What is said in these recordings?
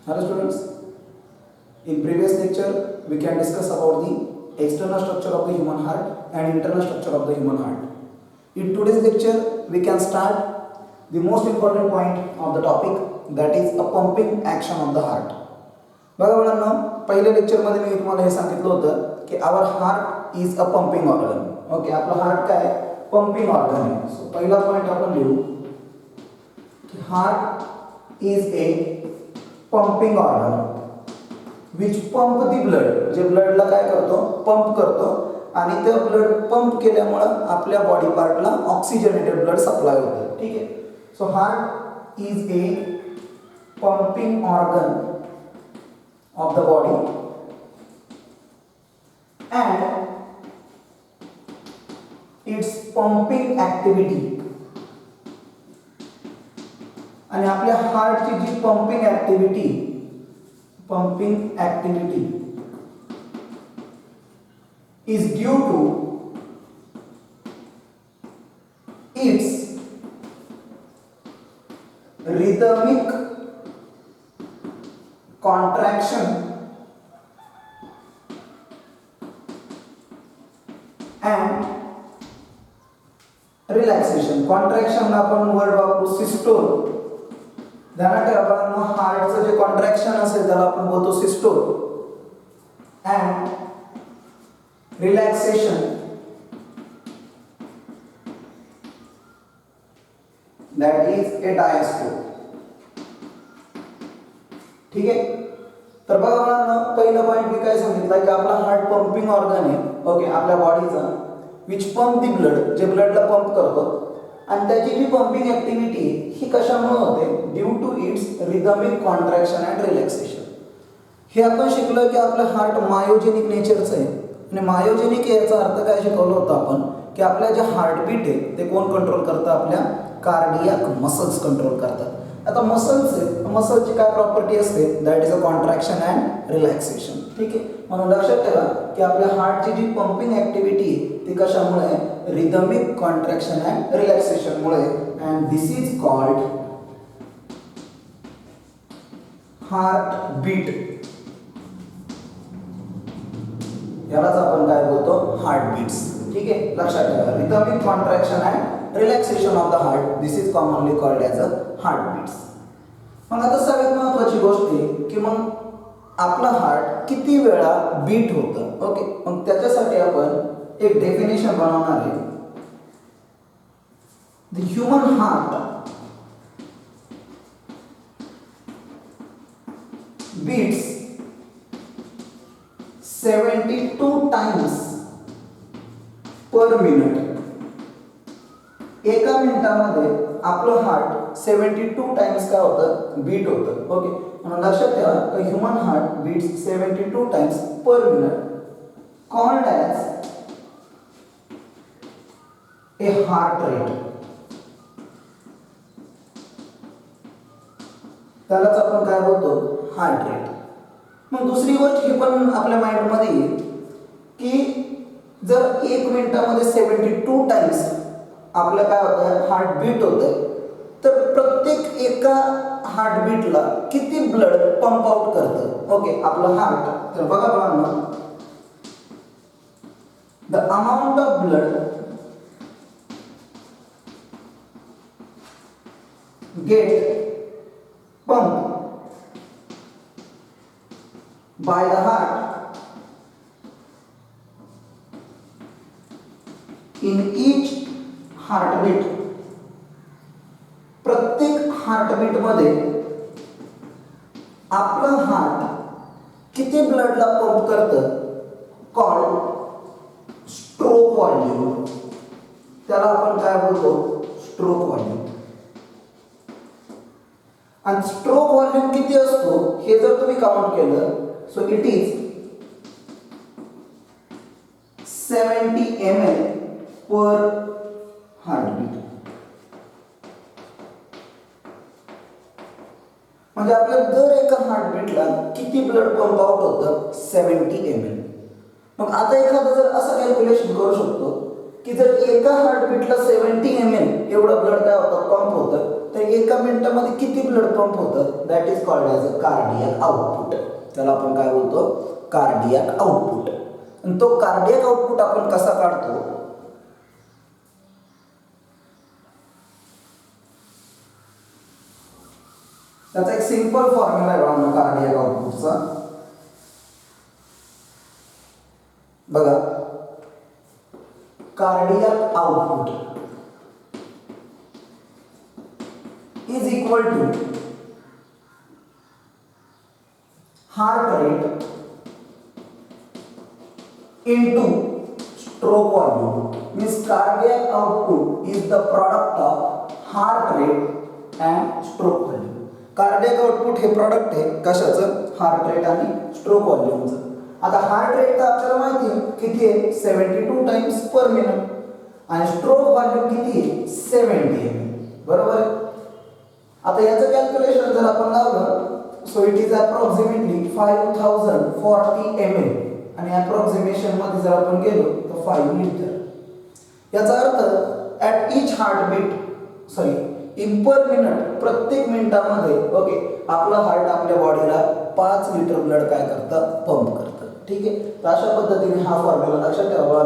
Hello students, in previous lecture we can discuss about the external structure of the human heart and internal structure of the human heart. In today's lecture we can start the most important point of the topic, that is a pumping action of the heart. बघा मुलांनो, पहिल्या लेक्चरमध्ये मी तुम्हाला हे सांगितलं होतं की our heart is a pumping organ. Okay, आपला हार्ट काय पंपिंग ऑर्गन आहे. सो पहिला पॉइंट आपण लिहू की heart is a pumping organ which pump the blood. जे ब्लडला काय करतो, पंप करतो, आणि ते ब्लड पंप केल्यामुळं आपल्या बॉडी पार्टला ऑक्सिजनेटेड ब्लड सप्लाय होतं. ठीक आहे. So heart is a pumping organ of the body and its pumping activity. आणि आपल्या हार्टची जी pumping activity is due to its rhythmic contraction and relaxation. Contraction आपण वर्ड वापरू सिस्टोल. ध्यानात ठेवा, हार्टचं जे कॉन्ट्रॅक्शन असेल त्याला आपण बोलतो systole. And relaxation that is a diastole. ठीक आहे. तर बघा मुलांनो, पहिला पॉइंट मी काय सांगितलं की आपला हार्ट पंपिंग ऑर्गन आहे. ओके, आपल्या बॉडीचा विच पंप दी ब्लड, जे ब्लडला पंप करतो, आणि त्याची जी पंपिंग ऍक्टिव्हिटी ही कशामुळे होते, due to its rhythmic contraction and relaxation. हे आपण शिकलो की आपलं हार्ट मायोजेनिक नेचरचं आहे. आणि मायोजेनिक याचा अर्थ काय शिकवलं होतं आपण, की आपल्या जे हार्टबीट आहे ते कोण कंट्रोल करतं, आपल्या कार्डियाक मसल्स कंट्रोल करतात. आता मसलची काय प्रॉपर्टी असते, that is a contraction and relaxation. ठीक आहे. म्हणून लक्षात ठेवा की आपल्या हार्टची जी पंपिंग ऍक्टिव्हिटी ती कशामुळे, रिदमिक कॉन्ट्रॅक्शन अँड रिलॅक्सेशन मुळे. And this is called heart beat. यालाच आपण काय बोलतो, हार्ट बीट्स. ठीक आहे, लक्षात ठेवा, rhythmic contraction and relaxation of the heart, this is commonly called as a heart beats. मग आता सगळ्यात महत्त्वाची गोष्ट आहे की मग आपला हार्ट किती वेळा बीट होतं. ओके, मग त्याच्यासाठी आपण एक डेफिनेशन बनवणार आहे. The human heart beats 72 times per minute. एका मिनिटामध्ये आपलं हार्ट 72 टाइम्स काय होतं, बीट होतं. ओके, म्हणून लक्षात ठेवा, human heart beats 72 times per minute, called as a heart rate. त्यालाच आपण काय बोलतो, हार्ट रेट. मग दुसरी गोष्ट ही पण आपल्या माइंडमध्ये येईल की जर एक मिनिटामध्ये 72 टाइम्स आपलं काय होतं, हार्ट बीट होतं, तर प्रत्येक एका हार्टबीटला किती ब्लड पंप आउट करतं. ओके, आपलं हार्ट. तर बघा मुलांनो, the amount of blood get pump by the heart in each heartbeat. प्रत्येक हार्टबीट मध्ये आपलं हार्ट किती ब्लडला पंप करतं, कॉल्ड स्ट्रोक व्हॉल्यूम. त्याला आपण काय बोलतो, स्ट्रोक व्हॉल्यूम. आणि स्ट्रोक व्हॉल्यूम किती असतो हे जर तुम्ही काउंट केलं, so it is 70 ml per heartbeat. म्हणजे आपल्या दर एका हार्टबीटला किती ब्लड पंप आउट होतं, 70 ml. मग आता एखादा जर असं कॅल्क्युलेशन करू शकतो की जर एका हार्टबीटला 70 ml एवढं ब्लड काय होतं, पंप होतं, तर एका मिनिटामध्ये किती ब्लड पंप होतं, that is called as a cardiac output. त्याला आपण काय बोलतो, कार्डियक आउटपुट. आणि तो कार्डियक आउटपुट आपण कसा काढतो, त्याचा एक सिंपल फॉर्म्युला आहे कार्डियक आउटपुटचा. बघा, cardiac output is equal to heart rate into stroke volume. Means cardiac output is the product of heart rate and stroke volume. Cardiac output हे प्रॉडक्ट आहे कशाचं, हार्ट रेट आणि स्ट्रोक व्हॉल्यूमचं. आता heart rate तर आपल्याला माहिती आहे किती आहे, 72 टाइम्स पर मिनिट, आणि स्ट्रोक व्हॉल्यूम किती आहे, 70 आहे, बरोबर आहे. आता याचं कॅल्क्युलेशन जर आपण लावलं, so it is approximately 5040 ml, आणि अप्रॉक्सिमेशन मध्ये जर आपण गेलो तर 5 लिटर. याचा अर्थ at each heartbeat in per minute, प्रत्येक मिनिटामध्ये ओके आपलं हार्ट आपल्या बॉडीला 5 लिटर ब्लड काय करतं, पंप करतं. ठीक आहे. तर अशा पद्धतीने हा फॉर्म्युला लक्षात ठेवा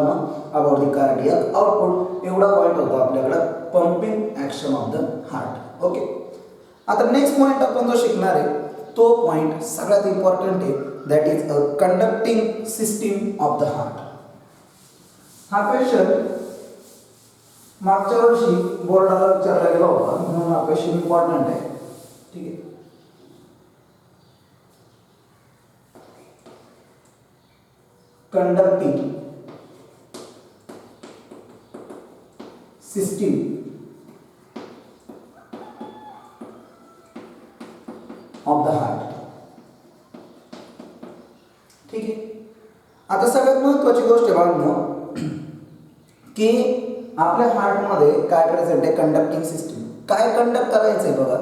अबाउट द कार्डियक आउटपुट. एवढा पॉईंट होता आपल्याकडे pumping action of the heart. Okay. आता नेक्स्ट पॉईंट आपण जो शिकणार आहे तो पॉईंट सगळ्यात इम्पॉर्टंट आहे, that is a conducting system of the heart. हा क्वेश्चन मागच्या वर्षी बोर्डाला विचारला गेला होता, म्हणून हा क्वेश्चन इम्पॉर्टंट आहे. ठीक आहे. Conducting system of the heart. ठीक आहे. आता सगळ्यात महत्वाची गोष्ट आहे बाळांनो की आपल्या हार्टमध्ये काय प्रेझेंट आहे, कंडक्टिंग सिस्टीम. काय कंडक्ट करायचंय बघा,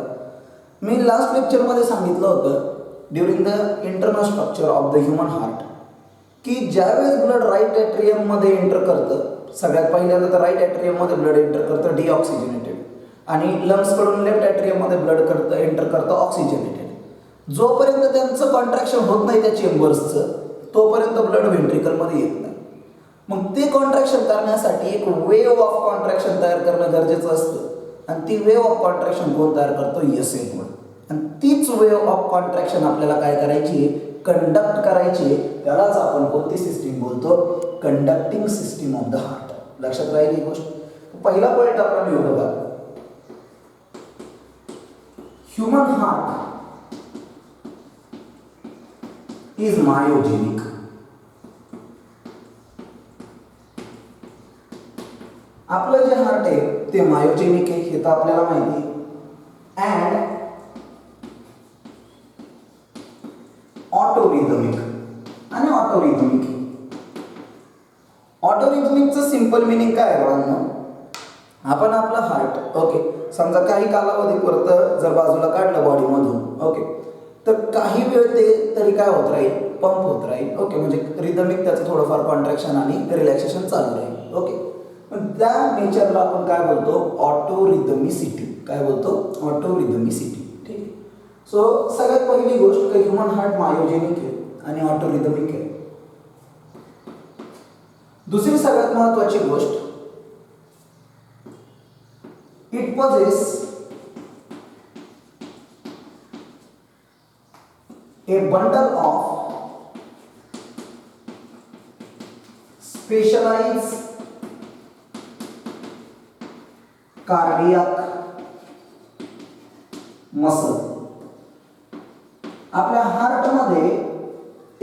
मी लास्ट लेक्चरमध्ये सांगितलं होतं during the internal structure of the human heart की ज्यावेळेस ब्लड राईट एट्रियम मध्ये एंटर करतं, सगळ्यात पहिल्यांदा तर राईट एट्रियम मध्ये ब्लड एंटर करतं डिऑक्सिजनेटेड, आणि लंग्स कडून लेफ्ट एट्रियम मध्ये ब्लड एंटर करतं ऑक्सिजनेटेड. जोपर्यंत त्यांचं कॉन्ट्रॅक्शन होत नाही त्या चेंबर्सचं, तोपर्यंत ब्लड व्हेंट्रिकल मध्ये येत नाही. मग ते कॉन्ट्रॅक्शन करण्यासाठी एक वेव्ह ऑफ कॉन्ट्रॅक्शन तयार करणं गरजेचं असतं, आणि ती वेव्ह ऑफ कॉन्ट्रॅक्शन कोण तयार करतो, एसएल कोण. आणि तीच वेव्ह ऑफ कॉन्ट्रॅक्शन आपल्याला काय करायची, कंडक्ट करायची. त्यालाच आपण कोणती सिस्टीम बोलतो, conducting system of the heart. लक्षात राहील ही गोष्ट. पहिला पॉईंट आपण लिहू बघा, ह्युमन हार्ट इज मायोजेनिक. आपलं जे हार्ट आहे ते मायोजेनिक आहे, हे तर आपल्याला माहिती आहे. अँड ऑटोरिदमिक. आणि ऑटोरिदमिक, ऑटोरिदमिकचं सिंपल मिनिंग काय आहे बाळांनो, आपण आपलं हार्ट ओके समजा काही कालावधीपर्यंत जर बाजूला काढलं बॉडीमधून ओके, तर काही वेळ ते तरी काय होत राहील, पंप होत राहील. ओके, म्हणजे रिदमिक त्याचं थोडंफार कॉन्ट्रॅक्शन आणि रिलॅक्सेशन चालू राहील. ओके, पण त्या नेचरला आपण काय बोलतो, ऑटोरिदमिसिटी. काय बोलतो, ऑटोरिदमिसिटी. ठीक आहे. सो सगळ्यात पहिली गोष्ट की ह्युमन हार्ट मायोजेनिक आहे आणि ऑटोरिदमिक आहे. दुसरी सगळ्यात महत्वाची गोष्ट, it possesses a bundle of specialized cardiac muscle. आपल्या हार्टमध्ये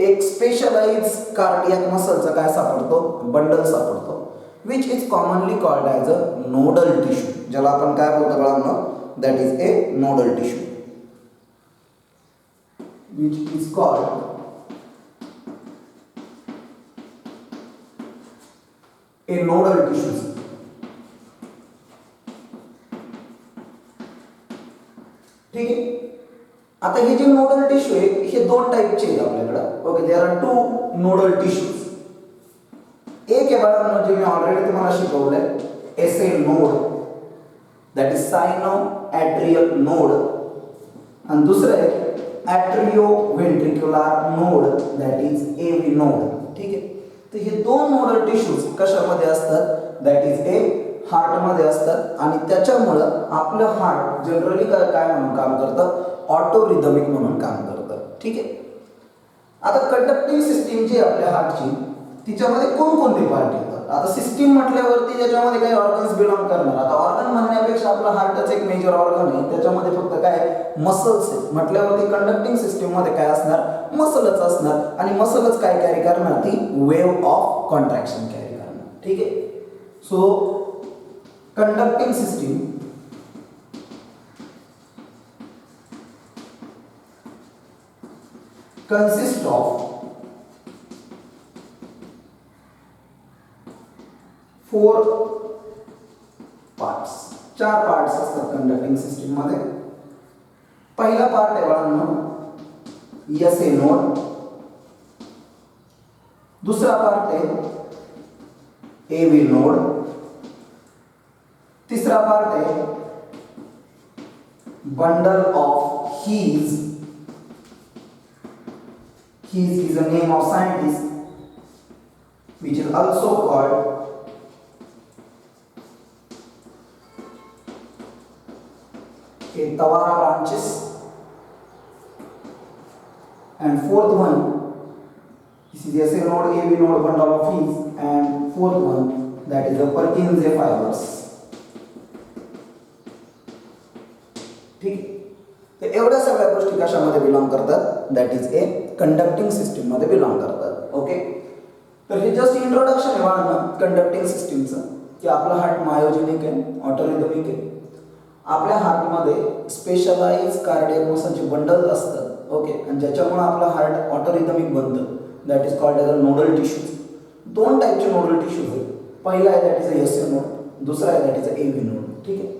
एक स्पेशलाइज कार्डियक मसलचा काय सापडतो, बंडल सापडतो, which is commonly called as a nodal tissue. ज्याला आपण काय बोलतो बाळांनो, that is A nodal tissue, which is called a nodal tissue. ठीक आहे. आता हे जे नोडल टिश्यू आहे हे दोन टाईपचे आहेत आपल्याकडे. Okay, there are 2 nodal tissues. एक आहे बाळांनो जे मी ऑलरेडी तुम्हाला शिकवलंय, SA node, that is sino atrial node आणि दुसरं आहे atrio ventricular node that is AV node. ठीक आहे. तर हे दोन नोडल टिश्यूज कशामध्ये असतात दॅट इज हार्टमध्ये असतात आणि त्याच्यामुळं आपलं हार्ट जनरली काय म्हणून काम करतं ऑटो रिदमिक म्हणून काम करतं. ठीक आहे. आता कंडक्टिंग सिस्टीम जी आपल्या हार्टची तिच्यामध्ये कोणकोणते पार्ट येतात. आता सिस्टीम म्हटल्यावरती त्याच्यामध्ये काही ऑर्गन्स बिलॉंग करणार. आता ऑर्गन म्हणण्यापेक्षा आपला हार्टच एक मेजर ऑर्गन आहे, त्याच्यामध्ये फक्त काय मसल्स आहेत म्हटल्यावरती कंडक्टिंग सिस्टीम मध्ये काय असणार मसलच असणार आणि मसलच काय कॅरी करणार ती वेव्ह ऑफ कॉन्ट्रॅक्शन कॅरी करणार. ठीक आहे. So conducting system consist of 4 parts. 4 parts असतात कंडक्टिंग सिस्टीम मध्ये. पहिला पार्ट आहे बाळांनो SA नोड. दुसरा पार्ट आहे AV नोड. तिसरा पार्ट आहे bundle of His. His is a name of scientist which is also called Tawara branches. And fourth one, this is SA node, AV node, bundle of His, and fourth one that is the Purkinje fibers. ठीक. एवढ्या सगळ्या गोष्टी कशामध्ये belong करतात that is conducting system मध्ये belong करतात. Okay. तर हे जस्ट इंट्रोडक्शन आहे बाळांनो कंडक्टिंग सिस्टीमचं की आपलं हार्ट मायोजेनिक आहे ऑटोरिदमिक आहे. आपल्या हार्टमध्ये स्पेशलाइज कार्डियक मसलचे बंडल असतात. ओके. आणि ज्याच्यामुळे आपलं हार्ट ऑटोरिदमिक बनतं that is called as a nodal tissues. 2 टाईपचे नोडल टिश्यूज आहेत. पहिला आहे दॅट इज SA नोड, दुसरा आहे दॅट इज AV नोड. ठीक आहे.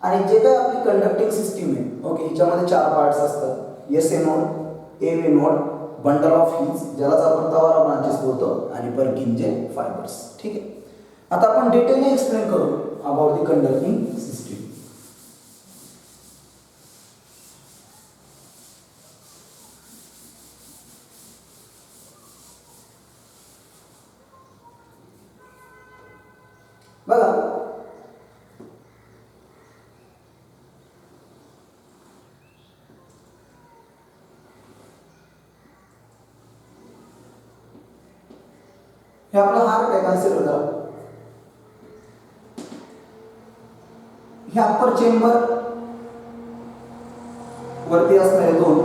आणि जे काही आपली कंडक्टिंग सिस्टीम आहे ओके ह्याच्यामध्ये 4 पार्ट्स असतात SA node, AV node, bundle of His ज्यालाच आपण तवारा ब्रांचेस बोलतो आणि पर्किंजे फायबर्स. ठीक आहे. आता आपण डिटेलली एक्सप्लेन करू अबाउट द कंडक्टिंग सिस्टीम. बघा हे आपलं हार्ट आहे कन्सिडर करा. हे अप्पर चेंबर वरती असणारे 2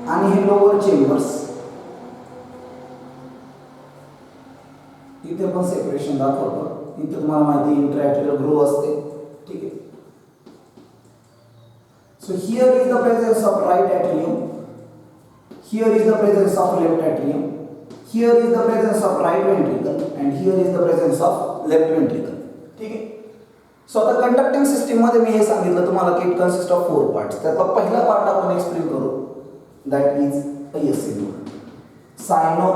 आणि हे लोअर चेंबर्स इथे पण सेपरेशन दाखवतो. इथे तुम्हाला माहिती इंट्राएट्रियल ग्रोव्ह असते. ठीक आहे. So here is the presence of right atrium, here is the presence of left atrium, here is the presence of right ventricle and here is the presence of left ventricle. ठीक आहे. So आता conducting system मध्ये मी हे सांगितलं तुम्हाला की it consist of 4 parts. त्यातला पहिला पार्ट आपण एक्सप्लेन करू that is SA node, sino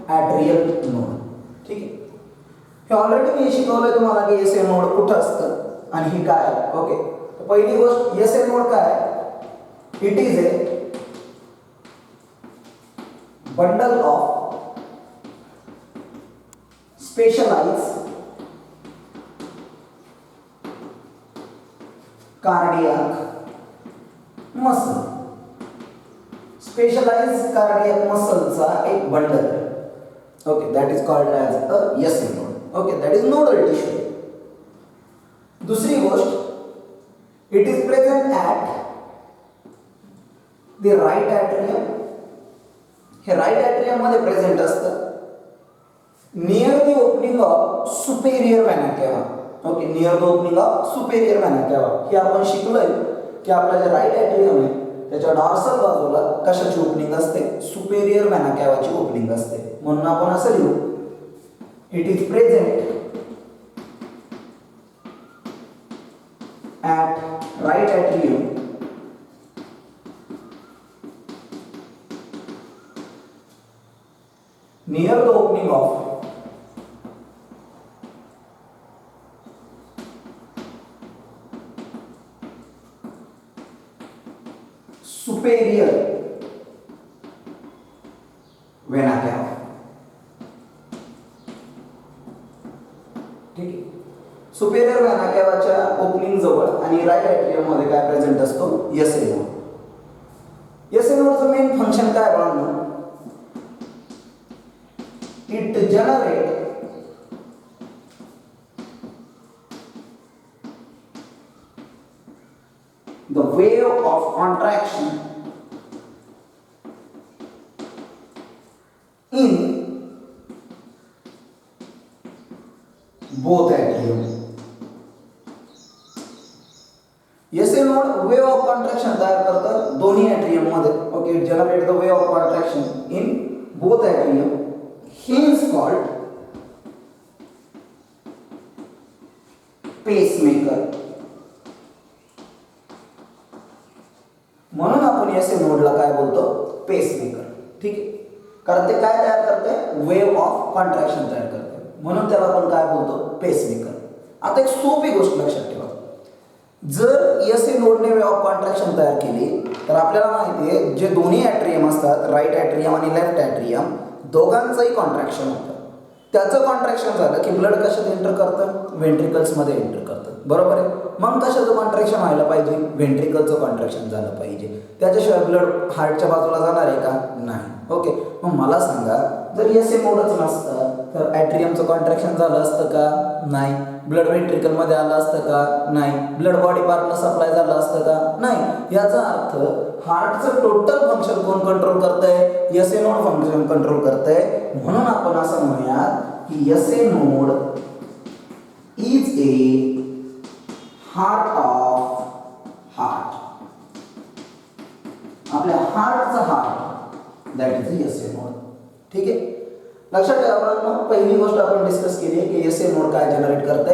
atrial node. ठीक आहे. हे ऑलरेडी मी शिकवलंय तुम्हाला की SA नोड कुठं असतं आणि हे काय. ओके. पहिली गोष्ट SA नोड काय it is a bundle of specialized cardiac muscle. Specialized cardiac muscle चा एक bundle. Okay that is called as a SA node. Okay that is nodal tissue. दुसरी गोष्ट it is present at the right atrium. हे right atrium मध्ये present असतं near the opening of superior vena cava. Okay near the opening of superior vena cava. हे आपण शिकलोय की आपला जे राईट एट्रियम आहे त्याच्या डॉर्सल बाजूला कशाची ओपनिंग असते सुपेरियर वेना केवाची ओपनिंग असते. म्हणून आपण असं लिहू it is present at right atrium near the opening of superior vena cava. ठीक आहे. सुपेरियर वेना कॅवाच्या ओपनिंग जवळ आणि राईट एट्रियम मध्ये काय प्रेझेंट असतो? SA node. एसए नोडचं मेन फंक्शन काय बाळांनो? It generate the wave of contraction in both atrium. SA node wave of contraction तयार करतं दोन्ही एट्रियम मध्ये. Okay, it generate the wave of contraction in both atrium. He is called pacemaker. म्हणून आपण SA नोडला काय बोलतो? पेसमेकर. ठीक आहे, कारण ते काय तयार करते? वेव ऑफ कॉन्ट्रॅक्शन तयार करते, म्हणून त्याला आपण काय बोलतो? पेसमेकर. आता एक सोपी गोष्ट लक्षात ठेवा, जर एसए नोडने वेव ऑफ कॉन्ट्रॅक्शन तयार केली तर आपल्याला माहिती आहे जे दोन्ही एट्रियम असतात, राईट एट्रियम आणि लेफ्ट एट्रियम, दोघांचंही कॉन्ट्रॅक्शन होतं. त्याचं कॉन्ट्रॅक्शन झालं की ब्लड कशात एंटर करतं? व्हेंट्रिकल्समध्ये एंटर करतं. बरोबर आहे. मग कशाचं कॉन्ट्रॅक्शन व्हायला पाहिजे? व्हेंट्रिकलचं कॉन्ट्रॅक्शन झालं पाहिजे. त्याच्याशिवाय ब्लड हार्टच्या बाजूला जाणार आहे का? नाही. ओके, मग मला सांगा, जर एसए नोडच नसतं तर ॲट्रियमचं कॉन्ट्रॅक्शन झालं असतं का? नाही. ब्लड व्हेंट्रिकलमध्ये आलं असतं का? नाही. ब्लड बॉडी पार्टला सप्लाय झालं असतं का? नाही. याचा अर्थ हार्टचं टोटल फंक्शन कोण कंट्रोल करतंय? एसए नोड फंक्शन कंट्रोल करतंय. म्हणून आपण असं म्हणूयात की SA node is a heart of heart. आपल्या हार्टचा heart that is SA node. ठीक आहे, लक्षात ठेवा. पहिली गोष्ट आपण डिस्कस केली आहे की एसए नोड काय जनरेट करते?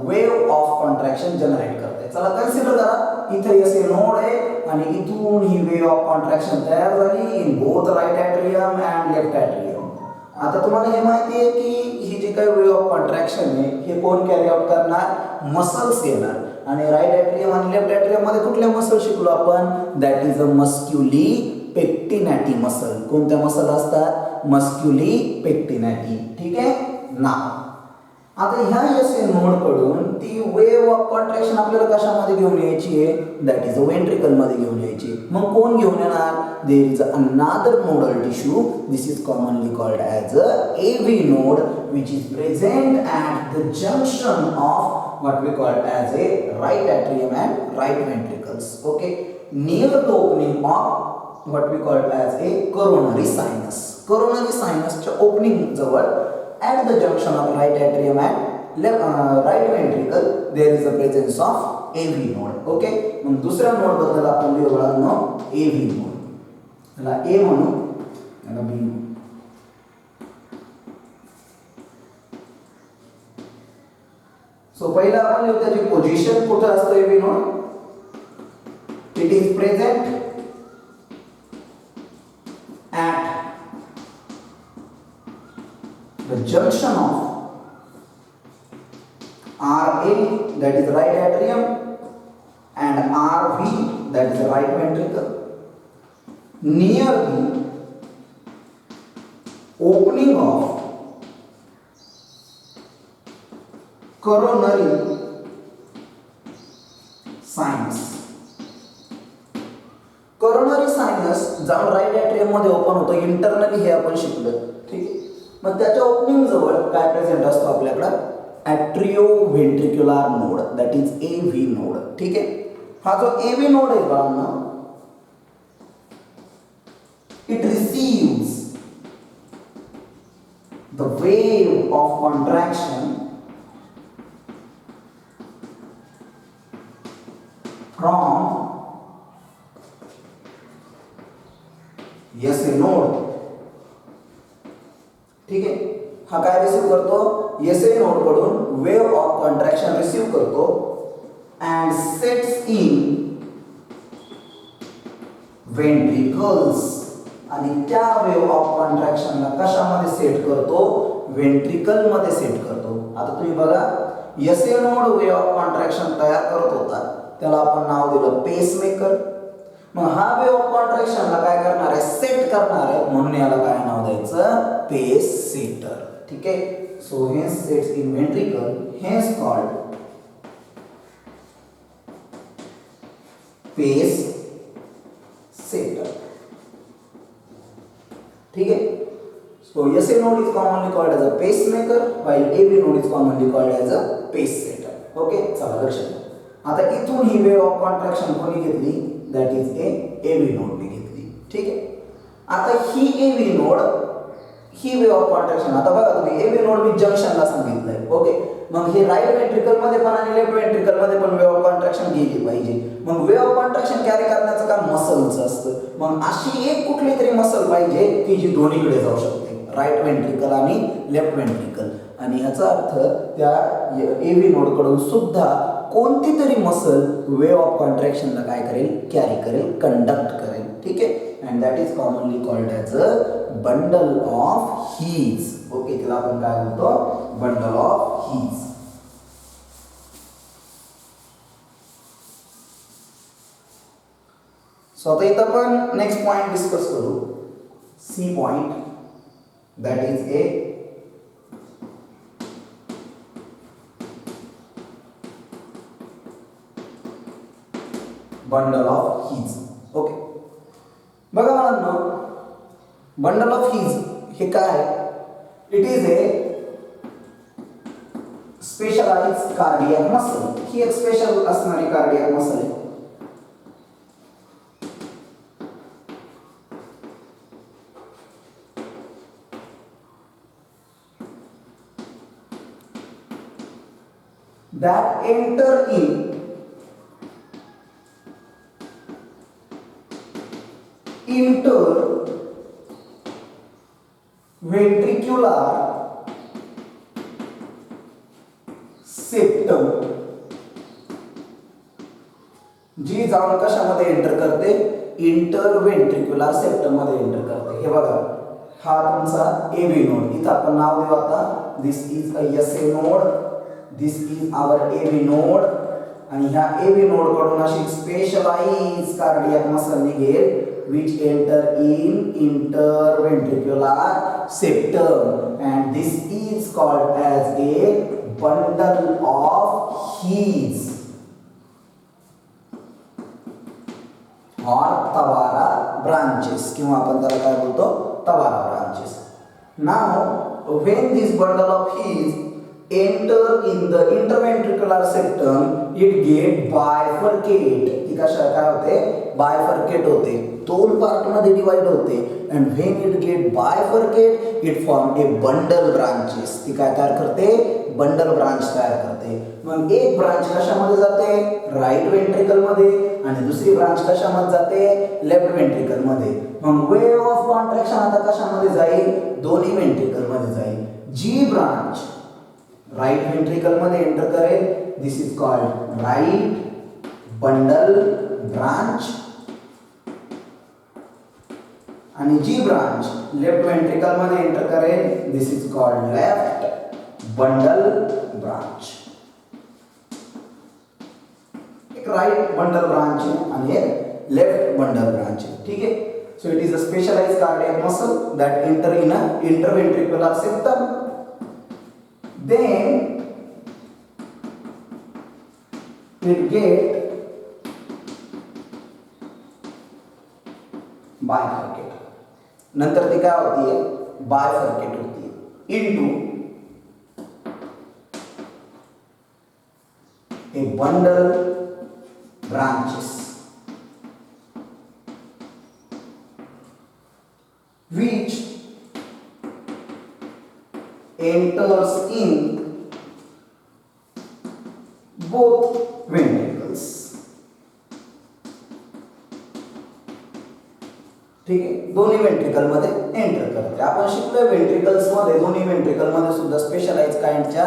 वेव ऑफ कॉन्ट्रॅक्शन जनरेट करते. चला कन्सिडर करा, इथे एसए नोड आहे आणि इथून ही वेव ऑफ कॉन्ट्रॅक्शन तयार झाली in both right atrium and left atrium. आता तुम्हाला हे माहिती आहे की ही जी काही वेव ऑफ कॉन्ट्रॅक्शन आहे हे कोण कॅरी आउट करणार? मसल्स येणार. आणि राईट एट्रियम आणि लेफ्ट एट्रियम मध्ये कुठल्या मसल शिकलो आपण? That is a musculi pectinati muscle. कोणत्या मसल असतात? मस्क्युली पेक्टिनॅटी. ठीक आहे ना. आता ह्या एसए नोड कडून ती वेव ऑफ कॉन्ट्रॅक्शन आपल्याला कशामध्ये घेऊन यायची आहे? दॅट इज अ व्हेंट्रिकल मध्ये घेऊन यायची. मग कोण घेऊन येणार? There is another nodal tissue. This is commonly called as a AV node which is present at the junction of what we call as a right atrium and right ventricles. Okay, near the opening of what we call as a coronary sinus. Coronary sinus च्या opening जवळ at the junction of right atrium and right ventricle there is the presence of AV node. Okay, मग दुसऱ्या node बद्दल आपण लिहूया AV node. याला A म्हणू, याला B म्हणू. सो पहिला आपण लिहू त्याची पोझिशन कुठे असते? AV node it is present at the junction of RA that is right atrium and RV that is right ventricle near the opening of coronary sinus. coronary sinus जाऊन right atrium मध्ये open होतो internally, हे आपण शिकलो. ठीक आहे, मग त्याच्या ओपनिंग जवळ काय प्रेझेंट असतो आपल्याकडे? Atrio ventricular node that is AV node. ठीक आहे, हा जो एव्ही नोड आहे बाळांनो, it receives the wave of contraction from SA node. ठीक आहे, हा काय रिसीव करतो? एसए नोड कडून वेव ऑफ कॉन्ट्रॅक्शन रिसीव करतो अँड सेट्स इन व्हेंट्रिकल्स. आणि त्या वेव ऑफ कॉन्ट्रॅक्शनला कशामध्ये सेट करतो? व्हेंट्रिकल मध्ये सेट करतो. आता तुम्ही बघा, SA node wave of contraction तयार करत होता, त्याला आपण नाव दिलं पेसमेकर. मग हा वे ऑफ कॉन्ट्रॅक्शनला काय करणार आहे, सेट करणार आहे, म्हणून याला काय नाव द्यायचं, पेस सेटर. ठीक आहे. So hence sets in ventricle hence called pacesetter. ठीक है. So SA node is commonly called as a pacemaker while AB node is commonly called as a pace setter. Okay, चला लक्षात घ्या. आता इथून ही वेव ऑफ कॉन्ट्रॅक्शन कोणी घेतली, that is A AB node ने घेतली. ठीक आहे. आता ही AB node he wave of contraction, आता बघा तुम्ही AB नोड मी जंक्शनला सांगितलंय. ओके, मग हे राईट वेंट्रिकल मध्ये पण आणि लेफ्ट वेंट्रिकल मध्ये पण वेव ऑफ कॉन्ट्रॅक्शन गेली पाहिजे. मग वेव ऑफ कॉन्ट्रॅक्शन कॅरी करण्याचं काम मसलचं असतं. मग अशी एक कुठली तरी मसल पाहिजे की जी दोन्हीकडे जाऊ शकते, राईट वेंट्रिकल आणि लेफ्ट वेंट्रिकल. आणि याचा अर्थ त्या AB नोड कडून सुद्धा कोणती तरी मसल वेव ऑफ कॉन्ट्रॅक्शनला काय करेल, कॅरी करेल, कंडक्ट करेल. ठीक आहे. And that is commonly called as a bundle of His. Okay, त्याला आपण काय म्हणतो, बंडल ऑफ हीज. सो आता इथं आपण नेक्स्ट पॉइंट डिस्कस करू, C point, that is a bundle of His. Okay, बघा मला बंडल ऑफ हीज हे काय, it is a specialized cardiac muscle. ही एक स्पेशल असणारी कार्डियक मसल आहे. that enter into ventricular septum, जी जाऊन कशामध्ये एंटर करते, इंटरव्हेंट्रिक्युलर सेप्टम मध्ये एंटर करते. हे बघा, हा तुमचा AB नोड, इथं आपण नाव देऊ आता, this is a SA node, this is our AB node. आणि ह्या AB नोड कडून अशी स्पेशलाइज्ड कार्डियक मसल निघेल which enter in interventricular septum, and this is called as a bundle of His or Tawara branches, किंवा आपण त्याला काय बोलतो, Tawara branches. Now when this bundle of His enter in the interventricular septum, it get bifurcate. ती कशा काय होते, bifurcate होते, दोन पार्ट मध्ये डिवाइड होते. and when it get bifurcate it form a bundle branches. ती काय तयार करते, बंडल ब्रांच तयार करते. मग एक ब्रांच कशामध्ये जाते, राईट वेंट्रिकल मध्ये, आणि दुसरी ब्रांच कशामध्ये जाते, लेफ्ट वेंट्रिकल मध्ये. मग वेव ऑफ कॉन्ट्रॅक्शन आता कशामध्ये जाईल, दोन्ही वेंट्रिकल मध्ये जाईल. जी ब्रांच राईट वेंट्रिकल मध्ये एंटर करेल, this is called right bundle branch. आणि जी ब्रांच लेफ्ट वेंट्रिकल मध्ये एंटर करेल, this is called left bundle branch. एक राईट बंडल ब्रांच आहे आणि एक लेफ्ट बंडल ब्रांच आहे. ठीक आहे. So it is a specialized cardiac muscle that enter in a interventricular septum. Then it get bifurcate. नंतर ती काय होती, बायफर्केट होती into A bundle branches which enters in both ventricles. ठीक आहे, दोन्ही वेंट्रिकल मध्ये एंटर करते. आपण शिकलोय वेंट्रिकल्स मध्ये, दोन्ही वेंट्रिकल मध्ये सुद्धा स्पेशलाइज्ड काइंडच्या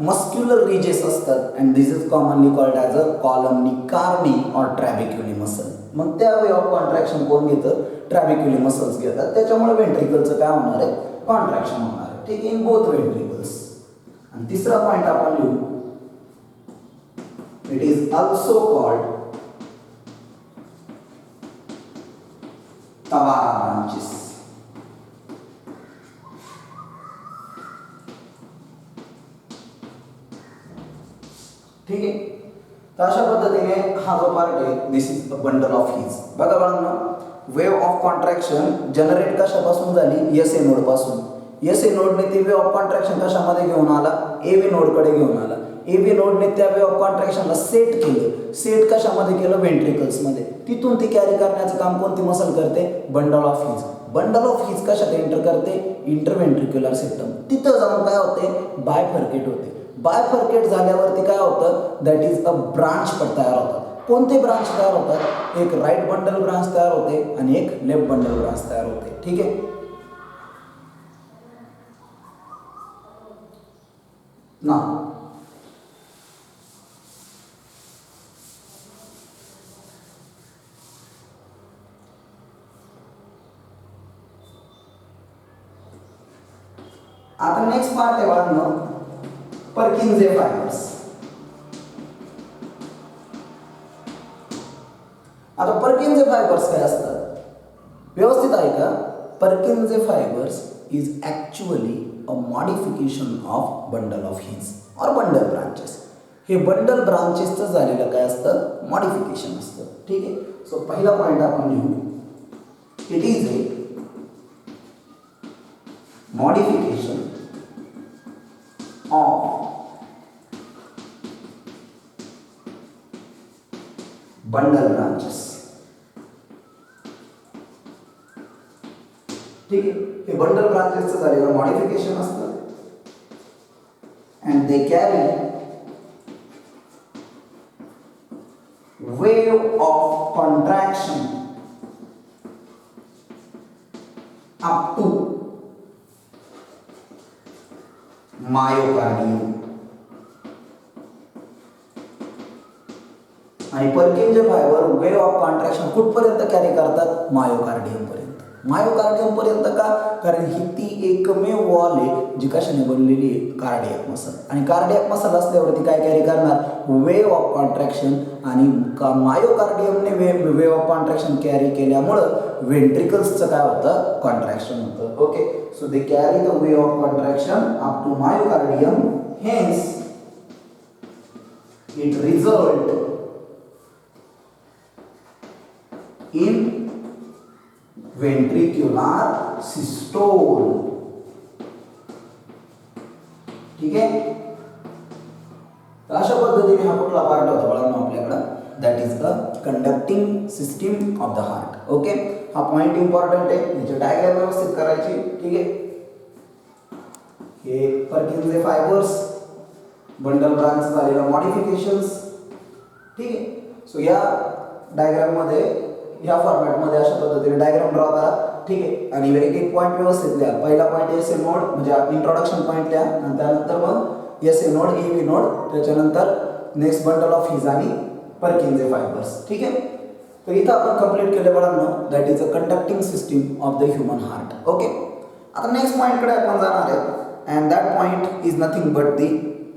मस्क्युलर रिजेस असतात. And this is commonly called as a columnae carneae और ट्रॅबिक्युली मसल. मग त्या वे ऑफ कॉन्ट्रॅक्शन कोण घेतं, ट्रॅबिक्युली मसल्स घेतात. त्याच्यामुळे वेंट्रिकलचं काय होणार आहे, कॉन्ट्रॅक्शन होणार आहे. ठीक आहे, इन बोथ वेंट्रिकल्स. आणि तिसरा पॉइंट आपण लिहू, it is also called 12 branches. ठीक आहे. तर अशा पद्धतीने हा जो पार्ट आहे this is a bundle of His. बघा बाळांनो, वेव्ह ऑफ कॉन्ट्रॅक्शन जनरेट कशापासून झाली? एस ए नोड पासून. एस ए नोडने ती वेव्ह ऑफ कॉन्ट्रॅक्शन कशामध्ये घेऊन आला? ए बी नोडकडे घेऊन आला. ए बी नोडने त्या वेव्ह ऑफ कॉन्ट्रॅक्शनला सेट केलं. सेट कशामध्ये केलं? वेंट्रिकल्समध्ये. तिथून ती कॅरी करण्याचं काम कोणती मसल करते? Bundle of His. Bundle of His कशात एंटर करते? Interventricular system. तिथं जाऊन काय होते? बायफर्केट होते. बायफर्केट झाल्यावरती काय होतं? दॅट इज अ ब्रांच तयार होतात. कोणते ब्रांच तयार होतात? एक राईट बंडल ब्रांच तयार होते आणि एक लेफ्ट बंडल ब्रांच तयार होते. ठीक आहे ना. आता नेक्स्ट पार्ट आहे बाळांनो, पर्किन्झे फायबर्स. आता पर्किन्झे फायबर्स काय असतात? व्यवस्थित आहे का? Purkinje fibres is actually a modification of bundle of His और बंडल ब्रांचेस. हे बंडल ब्रांचेसचं झालेलं काय असतं? मॉडिफिकेशन असतं. ठीक आहे. सो पहिला पॉईंट आपण लिहू, it is a modification of bundle branches. ठीक आहे. हे बंडल ब्रांचेसचं झालेलं मॉडिफिकेशन असतं and they carry wave of contraction up to myocardium. आणि Purkinje fiber wave of contraction कुठपर्यंत कॅरी करतात? मायोकार्डियम पर्यंत. मायोकार्डियम पर्यंत का? कारण ही ती एकमेव वॉल आहे जी कशाने बनलेली आहे? Cardiac muscle. आणि कार्डियक मसल असल्यावरती काय कॅरी करणार? Wave of contraction. आणि मायोकार्डियमने वेव ऑफ कॉन्ट्रॅक्शन कॅरी केल्यामुळं वेंट्रिकल्सचं काय होतं? कॉन्ट्रॅक्शन होतं. Okay. So they carry the wave of contraction up to myocardium. Hence it result in ventricular systole. ठीक आहे. अशा पद्धतीने हा कुठला पार्ट होता बाळांनो आपल्याकडे? That is the conducting system of the heart. Okay. हा पॉइंट इम्पॉर्टंट आहे, याची डायग्राम व्यवस्थित करायची. ठीक आहे. हे पर्किन्झे फायबर्स, बंडल ब्रांच झालेलं मॉडिफिकेशन्स. ठीक आहे. सो या डायग्राम मध्ये, या फॉर्मॅटमध्ये अशा पद्धतीने डायग्राम ड्रॉ करा. ठीक आहे. आणि एक एक पॉईंट व्यवस्थित लिहा. पहिला पॉईंट एस ए नोड म्हणजे इंट्रोडक्शन पॉईंट लिहा, आणि त्यानंतर मग S A node, A B node, त्याच्यानंतर नेक्स्ट बंडल ऑफ हीज आणि पर्किन्झे फायबर्स. ठीक आहे. तर इथं आपण कंप्लीट केले बाळांनो, that is a conducting system of the human heart. Okay. आता नेक्स्ट पॉईंटकडे आपण जाणार आहे, and that point is nothing but the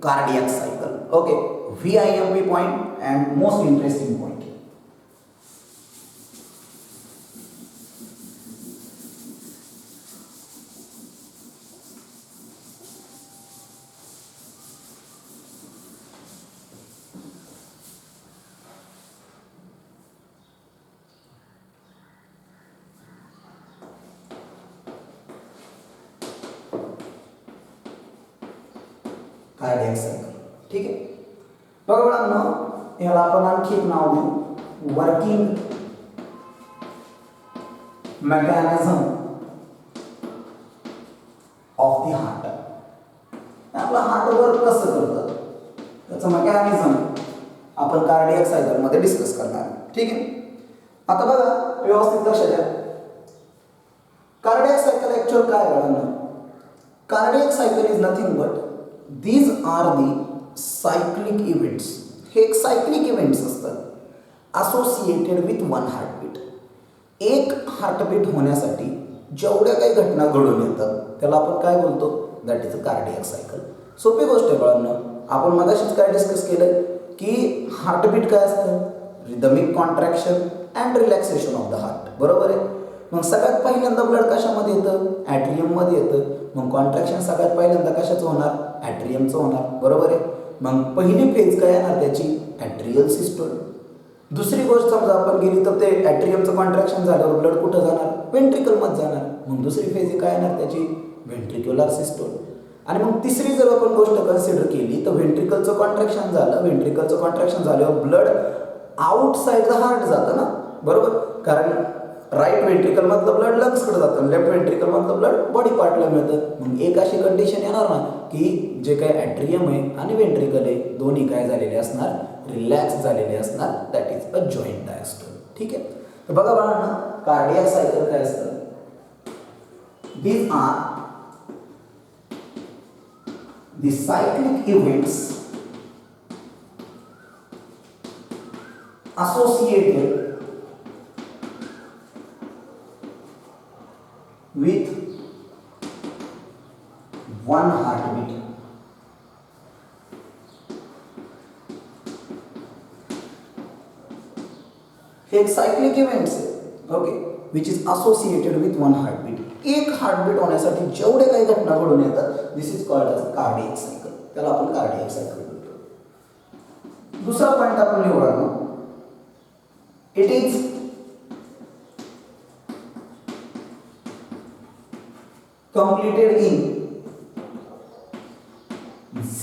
cardiac cycle. Okay. VIMP point and most interesting point. Cardiac cycle. ठीक आहे. बघा बाळांनो, याला आपण आणखी एक नाव देऊ, working mechanism of the heart. आपलं हार्ट वर्क कसं करतं त्याचं मेकॅनिझम आपण कार्डियक सायकल मध्ये डिस्कस करणार. ठीक आहे. आता बघा व्यवस्थित लक्ष द्या. कार्डियक सायकल ऍक्च्युअल काय बाळांनो? Cardiac cycle is nothing but these are the cyclic events. हे एक सायक्लिक इव्हेंट्स असतात असोसिएटेड विथ वन हार्टबीट. एक हार्टबीट होण्यासाठी जेवढ्या काही घटना घडून येतात त्याला आपण काय बोलतो? That is a cardiac cycle. सोपी गोष्ट आहे बाळांनो. आपण मगाशीच काय डिस्कस केलं की हार्टबीट काय असतं? Rhythmic contraction and relaxation of the heart. बरोबर आहे. मग सगळ्यात पहिल्यांदा ब्लड कशामध्ये येतं? ॲट्रियममध्ये येतं. मग कॉन्ट्रॅक्शन सगळ्यात पहिल्यांदा कशाचं होणार? ॲट्रियमचं होणार, बरोबर आहे. मग पहिली फेज काय येणार त्याची? Atrial systole. दुसरी गोष्ट समजा आपण गेली तर ते ॲट्रियमचं कॉन्ट्रॅक्शन झाल्यावर ब्लड कुठं जाणार? वेंट्रिकलमध्ये जाणार. मग दुसरी फेज काय येणार त्याची? Ventricular systole. आणि मग तिसरी जर आपण गोष्ट कन्सिडर केली तर व्हेंट्रिकलचं कॉन्ट्रॅक्शन झालं. व्हेंट्रिकलचं कॉन्ट्रॅक्शन झाल्यावर ब्लड आउटसाइड द हार्ट जातं ना, बरोबर. कारण राईट व्हेंट्रिकलमधलं ब्लड लंग्सकडे जातं, लेफ्ट व्हेंट्रिकलमधलं ब्लड बॉडी पार्टला मिळतं. मग एक अशी कंडिशन येणार ना की जे काही ॲट्रियम आहे आणि व्हेंट्रिकल आहे दोन्ही काय झालेले असणार? रिलॅक्स झालेले असणार. That is a joint diastole. ठीक आहे. तर बघा बाळांना, कार्डियाक सायकल काय असतं? These are the cyclic events associated with one heartbeat. हे एक सायक्लिक इव्हेंट्स आहे, okay, which is associated with one heartbeat. एक हार्टबीट होण्यासाठी जेवढे काही घटना घडून येतात, this is called as cardiac cycle. त्याला आपण कार्डियक सायकल म्हणतो. दुसरा पॉइंट आपण निवडा ना, इट इज completed in